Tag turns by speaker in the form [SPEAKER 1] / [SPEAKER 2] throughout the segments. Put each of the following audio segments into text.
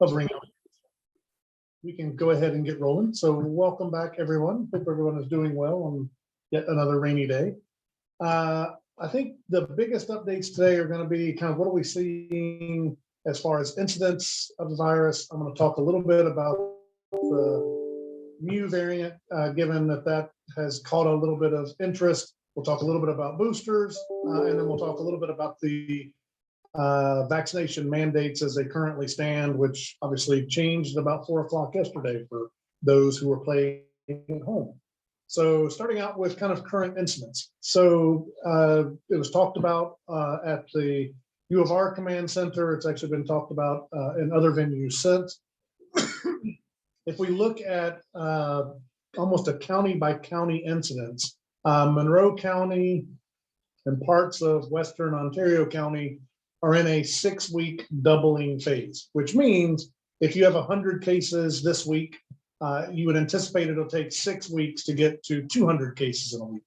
[SPEAKER 1] hovering. We can go ahead and get rolling. So welcome back, everyone. Hope everyone is doing well on yet another rainy day. I think the biggest updates today are going to be kind of what are we seeing as far as incidents of the virus. I'm going to talk a little bit about the new variant, given that has caught a little bit of interest. We'll talk a little bit about boosters, and then we'll talk a little bit about the vaccination mandates as they currently stand, which obviously changed about 4 o'clock yesterday for those who were playing at home. So starting out with kind of current incidents. So it was talked about at the U of R command center. It's actually been talked about in other venues since. If we look at almost a county by county incidents, Monroe County and parts of Western Ontario County are in a 6-week doubling phase, which means if you have 100 cases this week, you would anticipate it'll take 6 weeks to get to 200 cases in a week.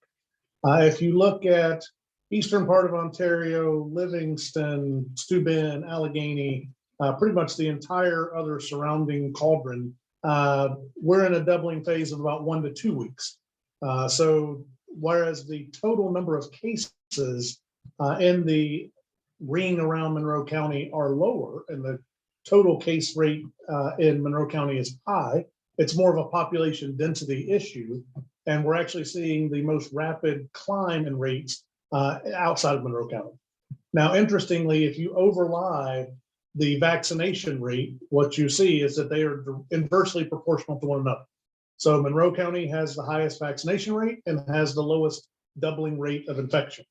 [SPEAKER 1] If you look at eastern part of Ontario, Livingston, Steuben, Allegheny, pretty much the entire other surrounding cauldron, we're in a doubling phase of about 1 to 2 weeks. So whereas the total number of cases in the ring around Monroe County are lower and the total case rate in Monroe County is high, it's more of a population density issue. And we're actually seeing the most rapid climb in rates outside of Monroe County. Now, interestingly, if you overlie the vaccination rate, what you see is that they are inversely proportional to one another. So Monroe County has the highest vaccination rate and has the lowest doubling rate of infection.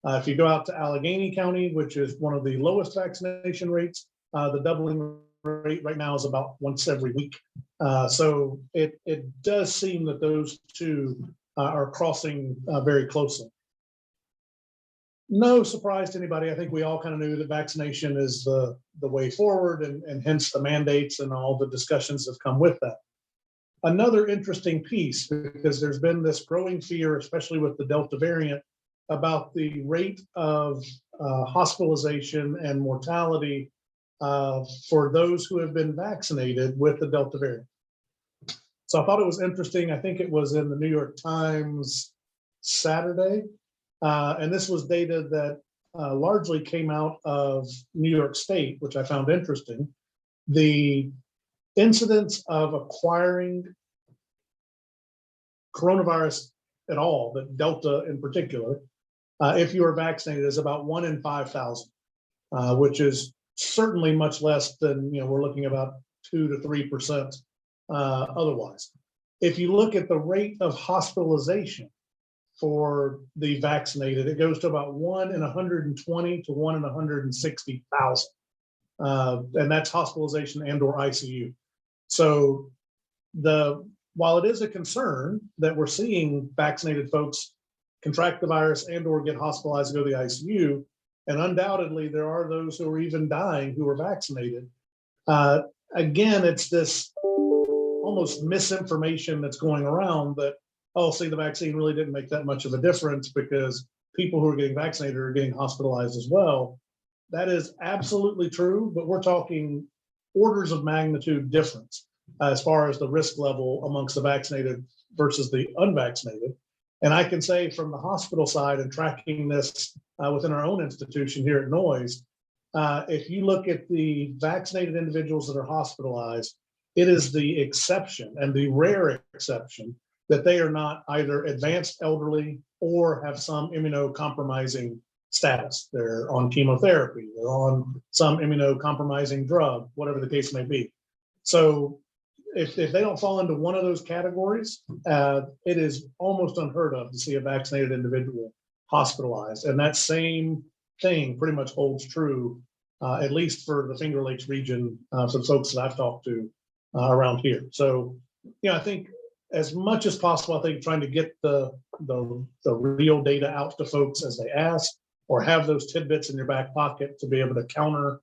[SPEAKER 1] If you go out to Allegheny County, which is one of the lowest vaccination rates, the doubling rate right now is about once every week. So it does seem that those two are crossing very closely. No surprise to anybody. I think we all kind of knew that vaccination is the way forward, and hence the mandates and all the discussions that have come with that. Another interesting piece, because there's been this growing fear, especially with the Delta variant, about the rate of hospitalization and mortality for those who have been vaccinated with the Delta variant. So I thought it was interesting. I think it was in the New York Times Saturday. And this was data that largely came out of New York State, which I found interesting. The incidence of acquiring coronavirus at all, but Delta in particular, if you are vaccinated, is about 1 in 5,000, which is certainly much less than, we're looking about 2 to 3% otherwise. If you look at the rate of hospitalization for the vaccinated, it goes to about 1 in 120 to 1 in 160,000. And that's hospitalization and or ICU. So while it is a concern that we're seeing vaccinated folks contract the virus and or get hospitalized and go to the ICU, and undoubtedly there are those who are even dying who are vaccinated. Again, it's this almost misinformation that's going around that, oh, see, the vaccine really didn't make that much of a difference because people who are getting vaccinated are getting hospitalized as well. That is absolutely true, but we're talking orders of magnitude difference as far as the risk level amongst the vaccinated versus the unvaccinated. And I can say from the hospital side and tracking this within our own institution here at Noyes, if you look at the vaccinated individuals that are hospitalized, it is the exception and the rare exception that they are not either advanced elderly or have some immunocompromising status. They're on chemotherapy, they're on some immunocompromising drug, whatever the case may be. So if they don't fall into one of those categories, it is almost unheard of to see a vaccinated individual hospitalized. And that same thing pretty much holds true, at least for the Finger Lakes region, some folks that I've talked to around here. So, I think as much as possible, I think trying to get the real data out to folks as they ask, or have those tidbits in your back pocket to be able to counter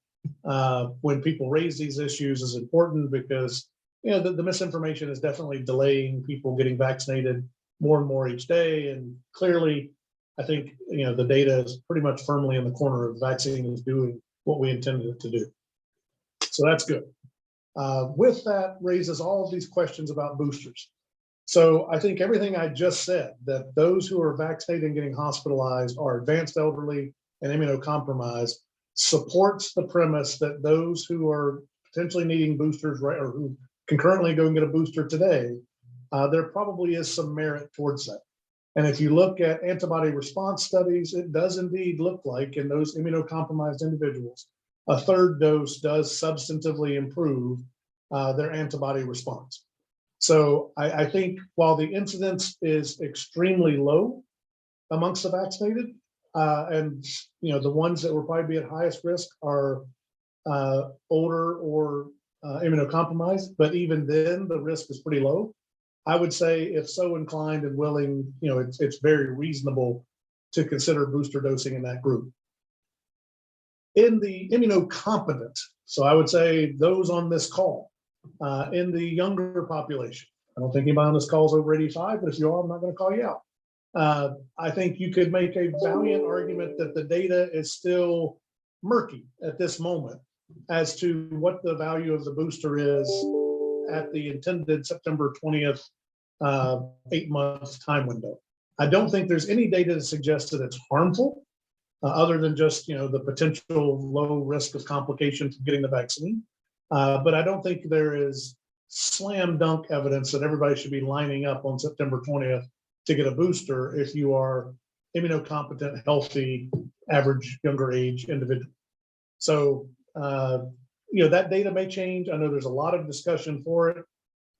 [SPEAKER 1] when people raise these issues is important, because the misinformation is definitely delaying people getting vaccinated more and more each day. And clearly, I think the data is pretty much firmly in the corner of the vaccine is doing what we intended it to do. So that's good. With that raises all of these questions about boosters. So I think everything I just said, that those who are vaccinated and getting hospitalized are advanced elderly and immunocompromised, supports the premise that those who are potentially needing boosters, right, or who can currently go and get a booster today, there probably is some merit towards that. And if you look at antibody response studies, it does indeed look like in those immunocompromised individuals, a third dose does substantively improve their antibody response. So I think while the incidence is extremely low amongst the vaccinated, and the ones that will probably be at highest risk are older or immunocompromised, but even then the risk is pretty low. I would say if so inclined and willing, it's very reasonable to consider booster dosing in that group. In the immunocompetent, so I would say those on this call, in the younger population, I don't think anybody on this call is over 85, but if you are, I'm not going to call you out. I think you could make a valiant argument that the data is still murky at this moment as to what the value of the booster is at the intended September 20th 8-month time window. I don't think there's any data to suggest that it's harmful, other than just the potential low risk of complications from getting the vaccine. But I don't think there is slam dunk evidence that everybody should be lining up on September 20th to get a booster if you are immunocompetent, healthy, average younger age individual. So that data may change. I know there's a lot of discussion for it.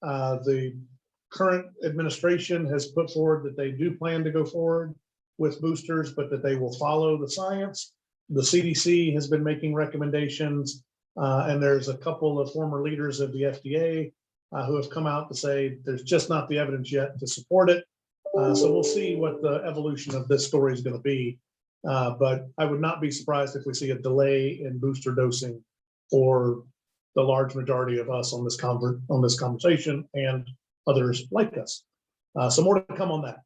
[SPEAKER 1] The current administration has put forward that they do plan to go forward with boosters, but that they will follow the science. The CDC has been making recommendations, and there's a couple of former leaders of the FDA who have come out to say there's just not the evidence yet to support it. So we'll see what the evolution of this story is going to be. But I would not be surprised if we see a delay in booster dosing for the large majority of us on this conversation and others like us. So more to come on that.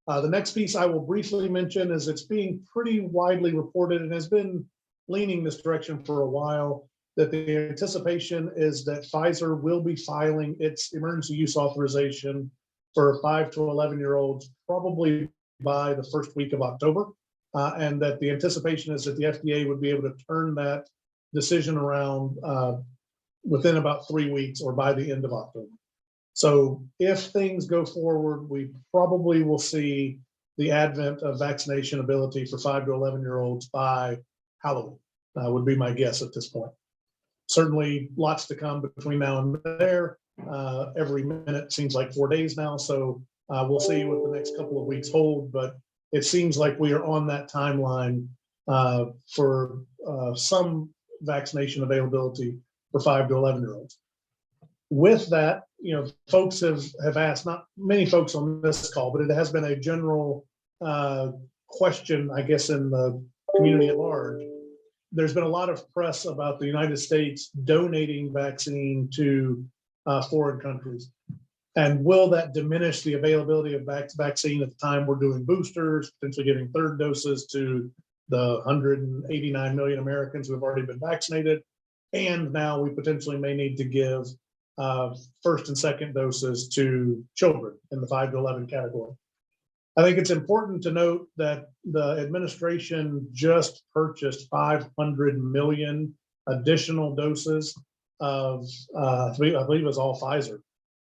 [SPEAKER 1] The next piece I will briefly mention is it's being pretty widely reported and has been leaning this direction for a while, that the anticipation is that Pfizer will be filing its emergency use authorization for 5 to 11-year-olds probably by the first week of October, and that the anticipation is that the FDA would be able to turn that decision around within about 3 weeks or by the end of October. So if things go forward, we probably will see the advent of vaccination ability for 5 to 11-year-olds by Halloween, would be my guess at this point. Certainly lots to come between now and there. Every minute seems like 4 days now, so we'll see what the next couple of weeks hold, but it seems like we are on that timeline for some vaccination availability for 5 to 11-year-olds. With that, folks have asked, not many folks on this call, but it has been a general question, I guess, in the community at large. There's been a lot of press about the United States donating vaccine to foreign countries. And will that diminish the availability of vaccine at the time we're doing boosters, potentially giving third doses to the 189 million Americans who have already been vaccinated? And now we potentially may need to give first and second doses to children in the 5 to 11 category. I think it's important to note that the administration just purchased 500 million additional doses of, I believe it was all Pfizer,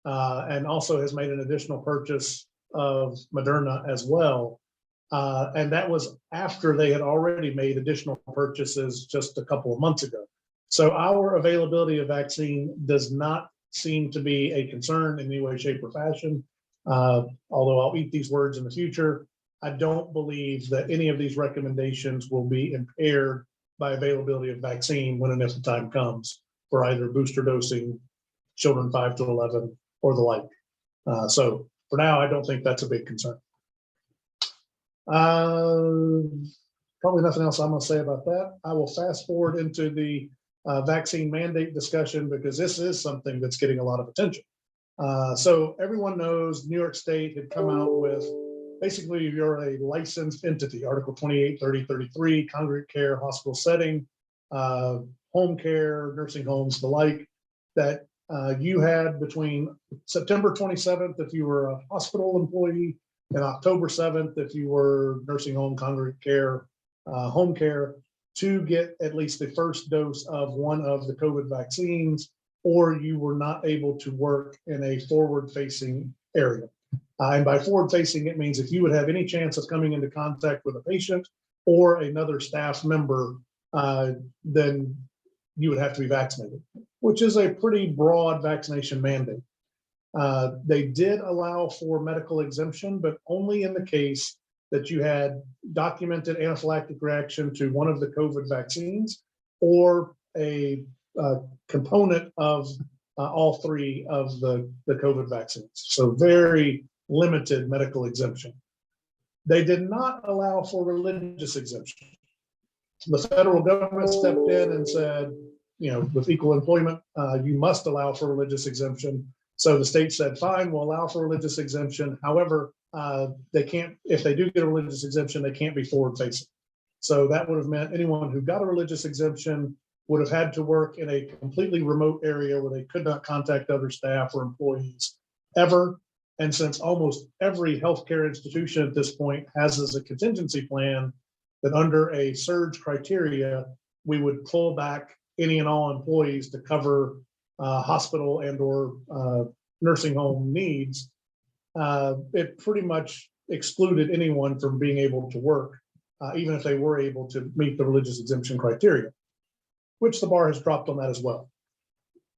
[SPEAKER 1] and also has made an additional purchase of Moderna as well. And that was after they had already made additional purchases just a couple of months ago. So our availability of vaccine does not seem to be a concern in any way, shape, or fashion. Although I'll eat these words in the future, I don't believe that any of these recommendations will be impaired by availability of vaccine when and if the time comes for either booster dosing children 5 to 11 or the like. So for now, I don't think that's a big concern. Probably nothing else I'm going to say about that. I will fast forward into the vaccine mandate discussion because this is something that's getting a lot of attention. So everyone knows New York State had come out with basically you're a licensed entity, Article 28, 30, 33, congregate care, hospital setting, home care, nursing homes, the like. that you had between September 27th if you were a hospital employee, and October 7th if you were nursing home, congregate care, home care, to get at least the first dose of one of the COVID vaccines, or you were not able to work in a forward-facing area. And by forward-facing, it means if you would have any chance of coming into contact with a patient or another staff member, then you would have to be vaccinated, which is a pretty broad vaccination mandate. They did allow for medical exemption, but only in the case that you had documented anaphylactic reaction to one of the COVID vaccines or a component of all three of the COVID vaccines. So very limited medical exemption. They did not allow for religious exemption. The federal government stepped in and said, with equal employment, you must allow for religious exemption. So the state said, fine, we'll allow for religious exemption. However, they can't, if they do get a religious exemption, they can't be forward facing. So that would have meant anyone who got a religious exemption would have had to work in a completely remote area where they could not contact other staff or employees ever. And since almost every healthcare institution at this point has as a contingency plan that under a surge criteria, we would pull back any and all employees to cover hospital and or nursing home needs, it pretty much excluded anyone from being able to work, even if they were able to meet the religious exemption criteria, which the bar has dropped on that as well.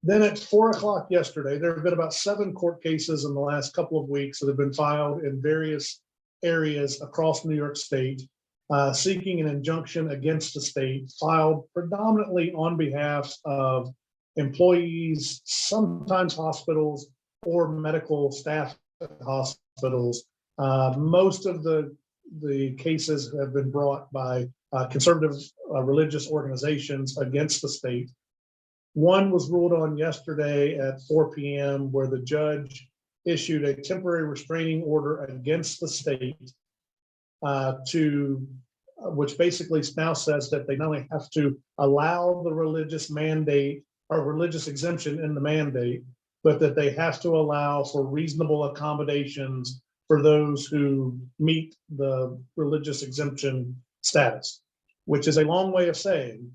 [SPEAKER 1] Then at 4 o'clock yesterday, there have been about 7 court cases in the last couple of weeks that have been filed in various areas across New York State, seeking an injunction against the state, filed predominantly on behalf of employees, sometimes hospitals, or medical staff at hospitals. Most of the cases have been brought by conservative religious organizations against the state. One was ruled on yesterday at 4 p.m. where the judge issued a temporary restraining order against the state which basically now says that they not only have to allow the religious mandate or religious exemption in the mandate, but that they have to allow for reasonable accommodations for those who meet the religious exemption status, which is a long way of saying,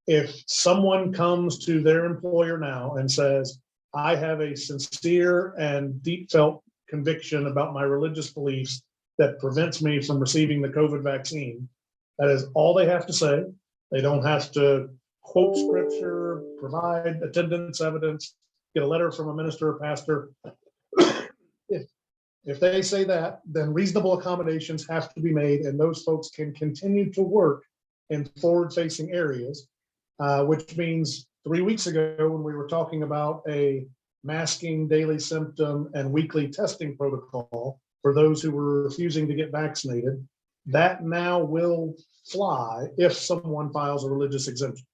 [SPEAKER 1] if someone comes to their employer now and says, I have a sincere and deep felt conviction about my religious beliefs that prevents me from receiving the COVID vaccine, that is all they have to say. They don't have to quote scripture, provide attendance evidence, get a letter from a minister or pastor. If they say that, then reasonable accommodations have to be made, and those folks can continue to work in forward-facing areas, which means 3 weeks ago when we were talking about a masking, daily symptom, and weekly testing protocol for those who were refusing to get vaccinated, that now will fly if someone files a religious exemption.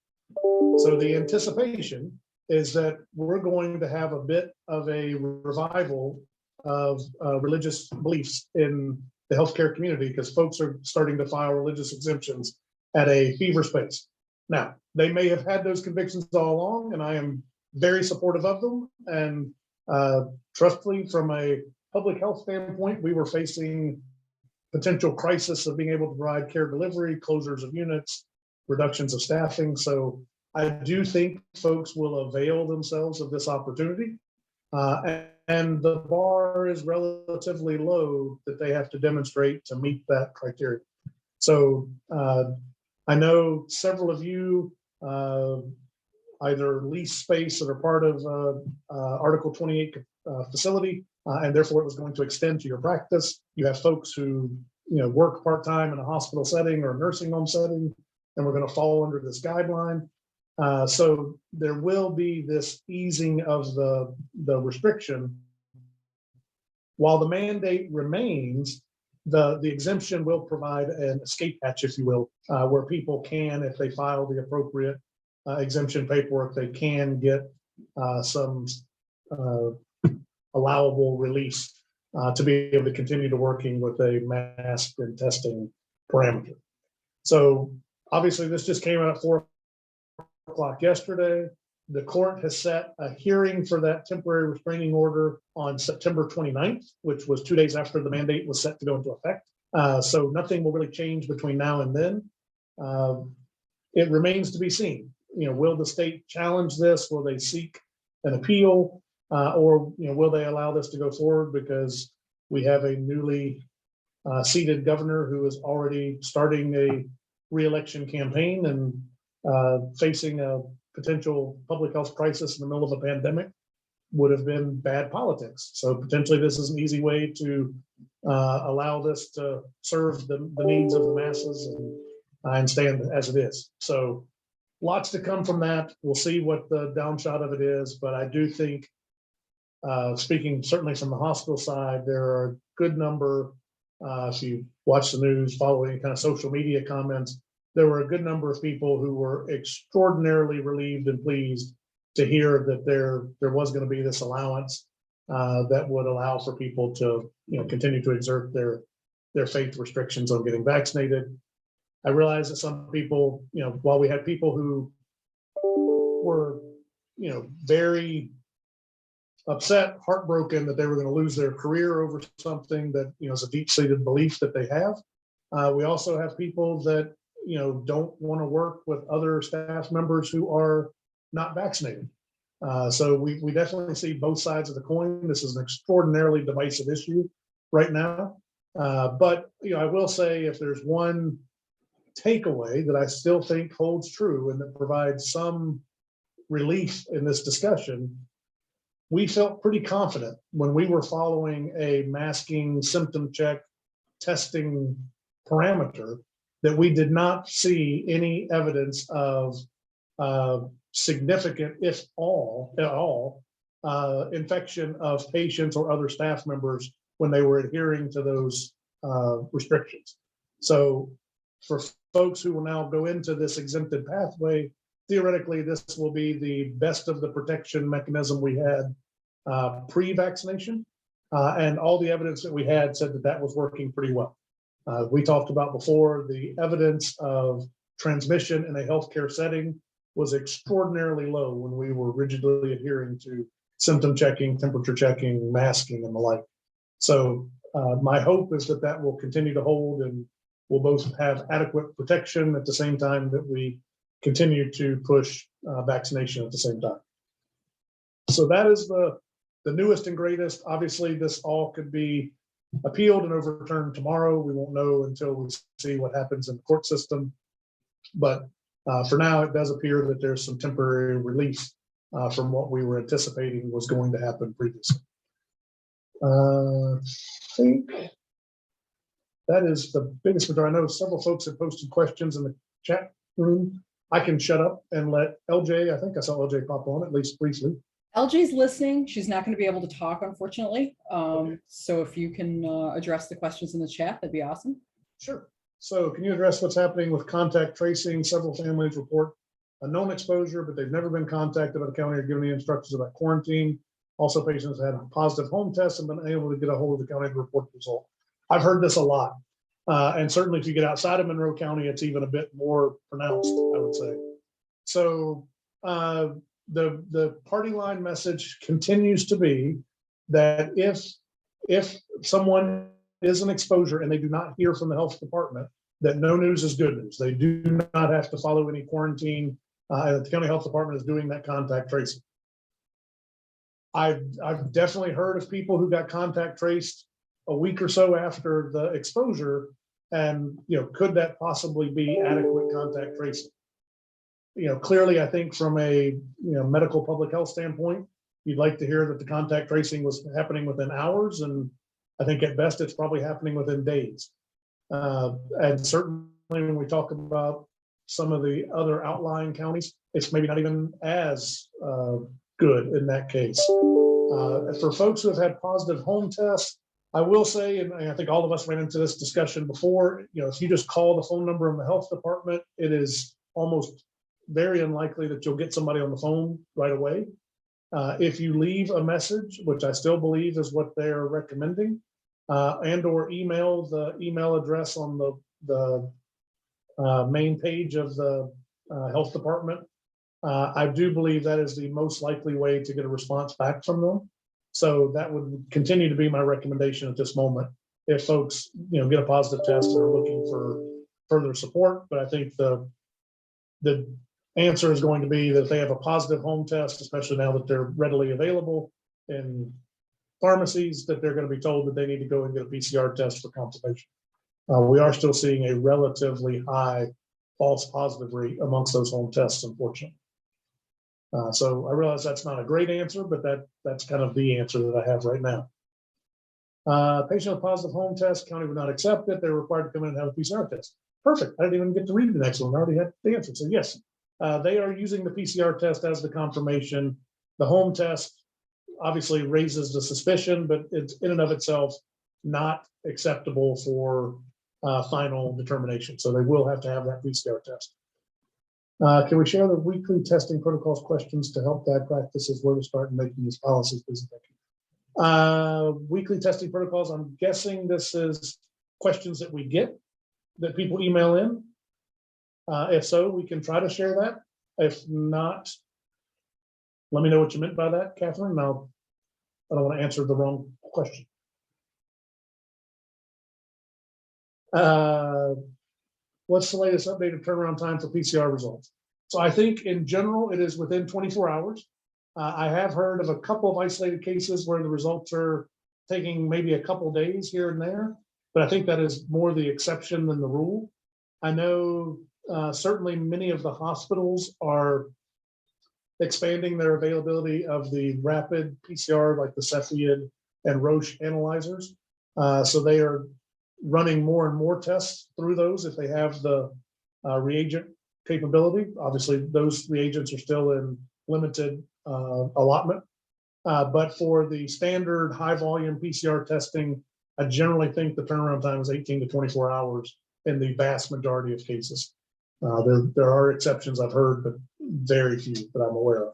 [SPEAKER 1] So the anticipation is that we're going to have a bit of a revival of religious beliefs in the healthcare community because folks are starting to file religious exemptions at a fever pace. Now, they may have had those convictions all along, and I am very supportive of them. And trustfully, from a public health standpoint, we were facing potential crisis of being able to provide care delivery, closures of units, reductions of staffing. So I do think folks will avail themselves of this opportunity. And the bar is relatively low that they have to demonstrate to meet that criteria. So I know several of you either lease space that are part of Article 28 facility, and therefore it was going to extend to your practice. You have folks who work part-time in a hospital setting or a nursing home setting, and we're going to fall under this guideline. So there will be this easing of the restriction. While the mandate remains, the exemption will provide an escape hatch, if you will, where people can, if they file the appropriate exemption paperwork, they can get some allowable release to be able to continue to working with a mask and testing parameter. So obviously this just came out at 4 o'clock yesterday. The court has set a hearing for that temporary restraining order on September 29th, which was 2 days after the mandate was set to go into effect. So nothing will really change between now and then. It remains to be seen. Will the state challenge this? Will they seek an appeal? Or will they allow this to go forward because we have a newly seated governor who is already starting a re-election campaign and facing a potential public health crisis in the middle of a pandemic would have been bad politics. So potentially this is an easy way to allow this to serve the needs of the masses and stand as it is. So lots to come from that. We'll see what the downshot of it is, but I do think, speaking certainly from the hospital side, there are a good number, if you watch the news, follow any kind of social media comments, there were a good number of people who were extraordinarily relieved and pleased to hear that there was going to be this allowance that would allow for people to continue to exert their faith restrictions on getting vaccinated. I realize that some people, while we had people who were very upset, heartbroken that they were going to lose their career over something that is a deep-seated belief that they have, we also have people that don't want to work with other staff members who are not vaccinated. So we definitely see both sides of the coin. This is an extraordinarily divisive issue right now. But I will say, if there's one takeaway that I still think holds true and that provides some relief in this discussion, we felt pretty confident when we were following a masking, symptom check, testing parameter that we did not see any evidence of significant, if at all, infection of patients or other staff members when they were adhering to those restrictions. So for folks who will now go into this exempted pathway, theoretically, this will be the best of the protection mechanism we had pre-vaccination. And all the evidence that we had said that was working pretty well. We talked about before, the evidence of transmission in a healthcare setting was extraordinarily low when we were rigidly adhering to symptom checking, temperature checking, masking, and the like. So my hope is that that will continue to hold and we'll both have adequate protection at the same time that we continue to push vaccination at the same time. So that is the newest and greatest. Obviously, this all could be appealed and overturned tomorrow. We won't know until we see what happens in the court system. But for now, it does appear that there's some temporary relief from what we were anticipating was going to happen previously. I think that is the biggest majority. I know several folks have posted questions in the chat room. I can shut up and let LJ, I think I saw LJ pop on at least briefly.
[SPEAKER 2] LJ's listening. She's not going to be able to talk, unfortunately. So if you can address the questions in the chat, that'd be awesome.
[SPEAKER 1] Sure. So can you address what's happening with contact tracing? Several families report a known exposure, but they've never been contacted by the county or given any instructions about quarantine. Also, patients had a positive home test and been unable to get a hold of the county to report the result. I've heard this a lot. And certainly if you get outside of Monroe County, it's even a bit more pronounced, I would say. So the party line message continues to be that if someone is an exposure and they do not hear from the health department, that no news is good news. They do not have to follow any quarantine. The county health department is doing that contact tracing. I've definitely heard of people who got contact traced a week or so after the exposure, and could that possibly be adequate contact tracing? Clearly, I think from a medical public health standpoint, you'd like to hear that the contact tracing was happening within hours, and I think at best it's probably happening within days. And certainly when we talk about some of the other outlying counties, it's maybe not even as good in that case. For folks who have had positive home tests, I will say, and I think all of us ran into this discussion before, if you just call the phone number in the health department, it is almost very unlikely that you'll get somebody on the phone right away. If you leave a message, which I still believe is what they're recommending, and or email the email address on the main page of the health department, I do believe that is the most likely way to get a response back from them. So that would continue to be my recommendation at this moment. If folks, get a positive test and are looking for further support, but I think the answer is going to be that if they have a positive home test, especially now that they're readily available in pharmacies, that they're going to be told that they need to go and get a PCR test for confirmation. We are still seeing a relatively high false positive rate amongst those home tests, unfortunately. So I realize that's not a great answer, but that's kind of the answer that I have right now. Patient with positive home test, county would not accept it. They're required to come in and have a PCR test. Perfect. I didn't even get to read the next one. I already had the answer. So yes, they are using the PCR test as the confirmation. The home test obviously raises the suspicion, but it's in and of itself not acceptable for final determination. So they will have to have that PCR test. Can we share the weekly testing protocols questions to help bad practices where to start in making these policies? Weekly testing protocols, I'm guessing this is questions that we get that people email in. If so, we can try to share that. If not, let me know what you meant by that, Catherine. Now, I don't want to answer the wrong question. What's the latest updated turnaround time for PCR results? So I think in general, it is within 24 hours. I have heard of a couple of isolated cases where the results are taking maybe a couple days here and there, but I think that is more the exception than the rule. I know certainly many of the hospitals are expanding their availability of the rapid PCR, like the Cepheid and Roche analyzers. So they are running more and more tests through those if they have the reagent capability. Obviously, those reagents are still in limited allotment. But for the standard high volume PCR testing, I generally think the turnaround time is 18 to 24 hours in the vast majority of cases. There are exceptions I've heard, but very few that I'm aware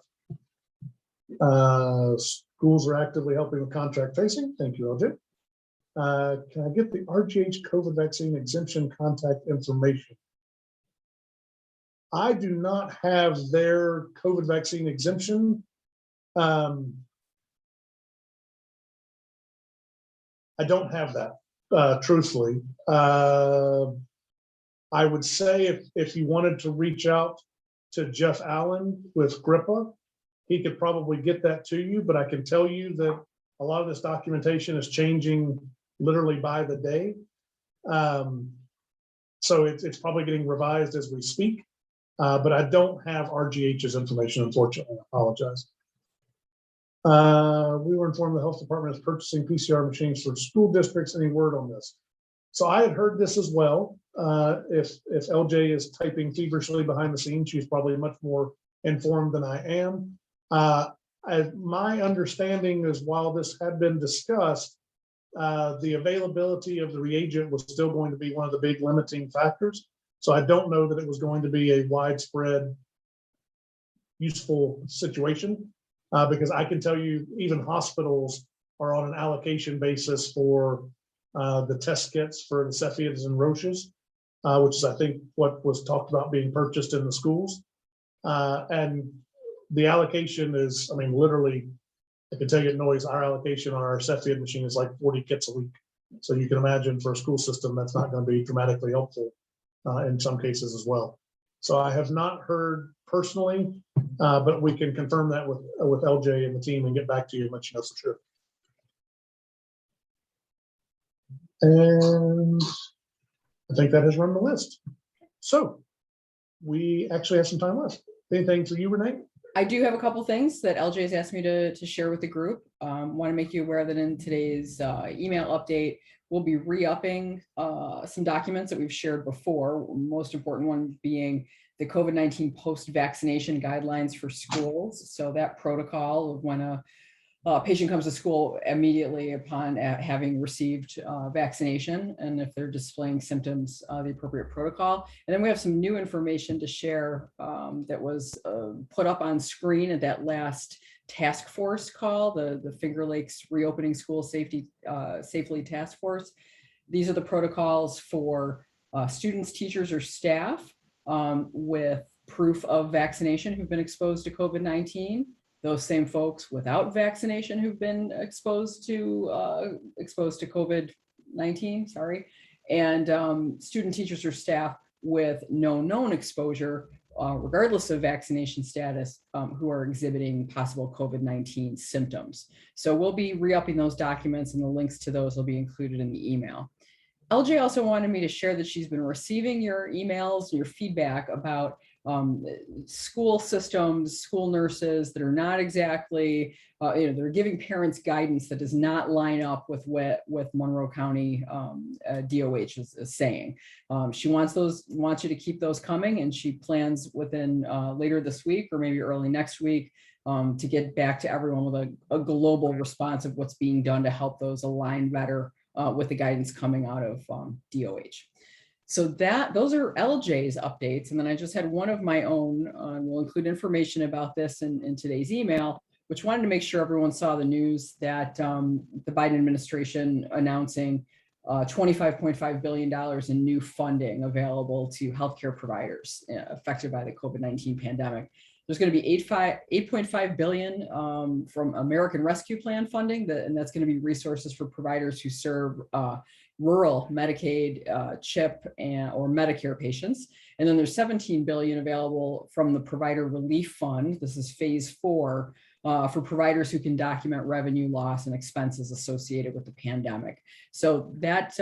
[SPEAKER 1] of. Schools are actively helping with contract tracing. Thank you, LJ. Can I get the RGH COVID vaccine exemption contact information? I do not have their COVID vaccine exemption. I don't have that, truthfully. I would say if you wanted to reach out to Jeff Allen with GRIPA, he could probably get that to you, but I can tell you that a lot of this documentation is changing literally by the day. So it's probably getting revised as we speak, but I don't have RGH's information, unfortunately. I apologize. We were informed the health department is purchasing PCR machines for school districts. Any word on this? So I had heard this as well. If LJ is typing feverishly behind the scenes, she's probably much more informed than I am. My understanding is while this had been discussed, the availability of the reagent was still going to be one of the big limiting factors. So I don't know that it was going to be a widespread useful situation, because I can tell you even hospitals are on an allocation basis for the test kits for the Cepheids and Roches, which is I think what was talked about being purchased in the schools. And the allocation is, I mean, literally, I can tell you at Noise, our allocation on our Cepheid machine is like 40 kits a week. So you can imagine for a school system, that's not going to be dramatically helpful in some cases as well. So I have not heard personally, but we can confirm that with LJ and the team and get back to you and let you know for sure. And I think that has run the list. So we actually have some time left. Anything for you, Renee?
[SPEAKER 2] I do have a couple things that LJ has asked me to share with the group. Want to make you aware that in today's email update, we'll be re-upping some documents that we've shared before. Most important one being the COVID-19 post-vaccination guidelines for schools. So that protocol of when a patient comes to school immediately upon having received vaccination, and if they're displaying symptoms, the appropriate protocol. And then we have some new information to share that was put up on screen at that last task force call, the Finger Lakes Reopening School Safely Task Force. These are the protocols for students, teachers, or staff with proof of vaccination who've been exposed to COVID-19, those same folks without vaccination who've been exposed to COVID-19, sorry, and student, teachers, or staff with no known exposure, regardless of vaccination status, who are exhibiting possible COVID-19 symptoms. So we'll be re-upping those documents, and the links to those will be included in the email. LJ also wanted me to share that she's been receiving your emails, your feedback about school systems, school nurses that are not exactly, they're giving parents guidance that does not line up with what Monroe County DOH is saying. She wants you to keep those coming, and she plans within later this week or maybe early next week to get back to everyone with a global response of what's being done to help those align better with the guidance coming out of DOH. So those are LJ's updates. And then I just had one of my own, we'll include information about this in today's email, which wanted to make sure everyone saw the news that the Biden administration announcing $25.5 billion in new funding available to healthcare providers affected by the COVID-19 pandemic. There's going to be $8.5 billion from American Rescue Plan funding, and that's going to be resources for providers who serve rural Medicaid, CHIP, or Medicare patients. And then there's $17 billion available from the Provider Relief Fund. This is phase 4 for providers who can document revenue loss and expenses associated with the pandemic. So that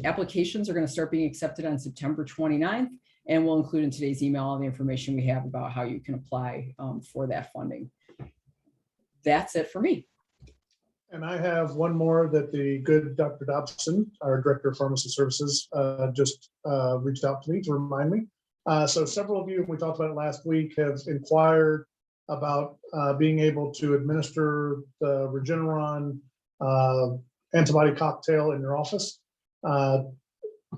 [SPEAKER 2] applications are going to start being accepted on September 29th. And we'll include in today's email all the information we have about how you can apply for that funding. That's it for me.
[SPEAKER 1] And I have one more that the good Dr. Dobson, our Director of Pharmacy Services, just reached out to me to remind me. So several of you, we talked about it last week, have inquired about being able to administer the Regeneron antibody cocktail in your office.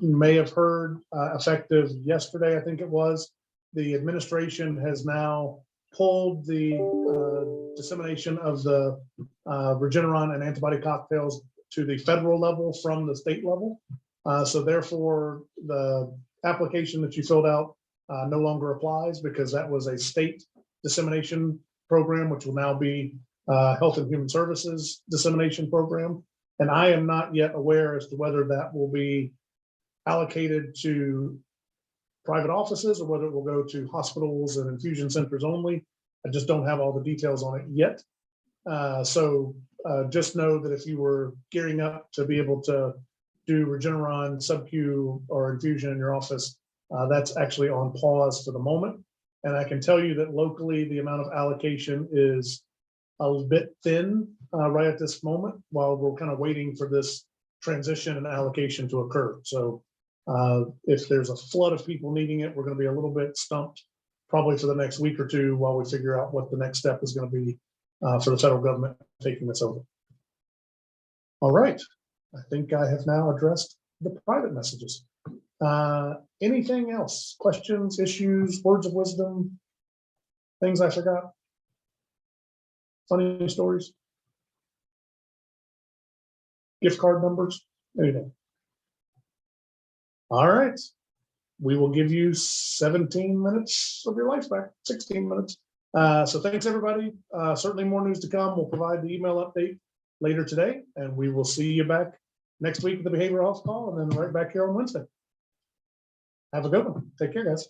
[SPEAKER 1] You may have heard, effective yesterday, I think it was, the administration has now pulled the dissemination of the Regeneron and antibody cocktails to the federal level from the state level. So therefore, the application that you filled out no longer applies, because that was a state dissemination program, which will now be Health and Human Services dissemination program. And I am not yet aware as to whether that will be allocated to private offices or whether it will go to hospitals and infusion centers only. I just don't have all the details on it yet. So just know that if you were gearing up to be able to do Regeneron sub-Q or infusion in your office, that's actually on pause for the moment. And I can tell you that locally, the amount of allocation is a little bit thin right at this moment, while we're kind of waiting for this transition and allocation to occur. So if there's a flood of people needing it, we're going to be a little bit stumped probably for the next week or two while we figure out what the next step is going to be for the federal government taking this over. All right. I think I have now addressed the private messages. Anything else? Questions, issues, words of wisdom, things I forgot? Funny stories? Gift card numbers? Anything? All right. We will give you 17 minutes of your life back, 16 minutes. So thanks, everybody. Certainly more news to come. We'll provide the email update later today, and we will see you back next week with the behavioral health call, and then right back here on Wednesday. Have a good one. Take care, guys.